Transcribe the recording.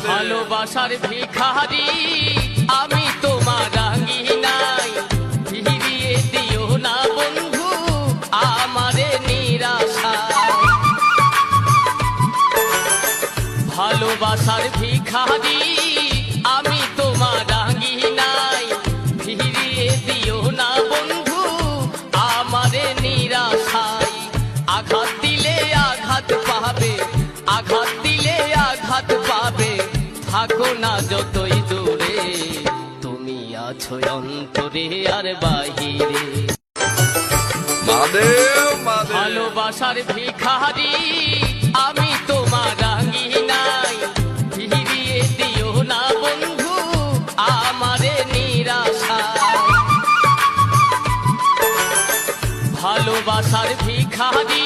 ভালোবাসার ভিখারি আমি তোমার রাঙিনাই, ফিরিয়ে দিও না বন্ধু আমারে নিরাশায়। ভালোবাসার ভিখারি আমি তোমার রাঙিনাই, ফিরিয়ে দিও না বন্ধু আমারে নিরাশায়। আঘাত দিলে আঘাত পাবে, আঘাত দিলে আঘাত পাবে, থাকো না যতই দূরে, তুমি আছো অন্তরে আর বাহিরে। ভালোবাসার ভিখারি আমি তোমার রাঙিনাই, ফিরিয়ে দিও না বন্ধু আমারে নিরাশায়। ভালোবাসার ভিখারি